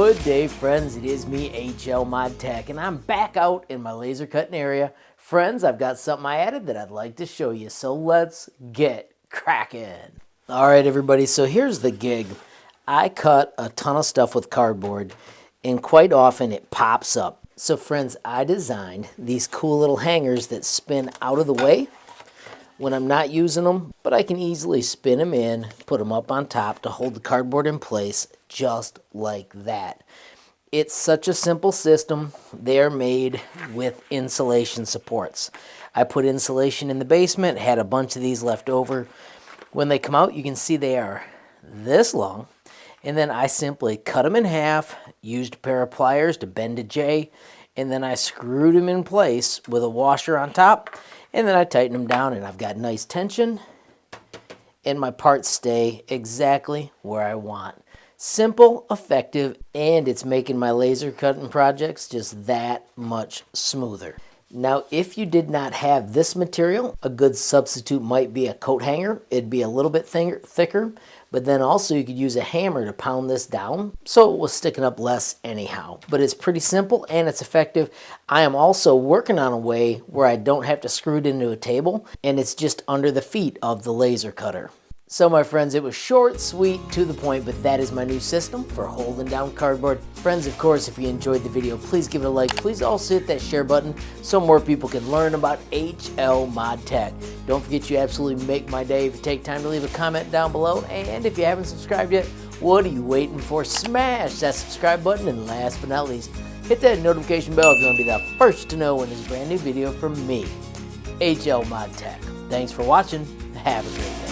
Good day, friends. It is me, HLModTech, and I'm back out in my laser cutting area. Friends, I've got something I added that I'd like to show you, so let's get cracking. All right, everybody, so here's the gig. I cut a ton of stuff with cardboard, and quite often it pops up. So, friends, I designed these cool little hangers that spin out of the way when I'm not using them, but I can easily spin them in, put them up on top to hold the cardboard in place just like that. It's such a simple system. They're made with insulation supports. I put insulation in the basement, had a bunch of these left over. When they come out, you can see they are this long, and then I simply cut them in half, used a pair of pliers to bend a J, and then I screwed them in place with a washer on top, and then I tighten them down, and I've got nice tension, and my parts stay exactly where I want. Simple, effective, and it's making my laser cutting projects just that much smoother. Now, if you did not have this material, a good substitute might be a coat hanger. It'd be a little bit thicker, but then also you could use a hammer to pound this down so it was sticking up less anyhow. But it's pretty simple and it's effective. I am also working on a way where I don't have to screw it into a table and it's just under the feet of the laser cutter. So my friends, it was short, sweet, to the point, but that is my new system for holding down cardboard. Friends, of course, if you enjoyed the video, please give it a like. Please also hit that share button so more people can learn about HLModTech. Don't forget, you absolutely make my day if you take time to leave a comment down below. And if you haven't subscribed yet, what are you waiting for? Smash that subscribe button, and last but not least, hit that notification bell if you want to be the first to know when there's a brand new video from me, HLModTech. Thanks for watching. Have a great day.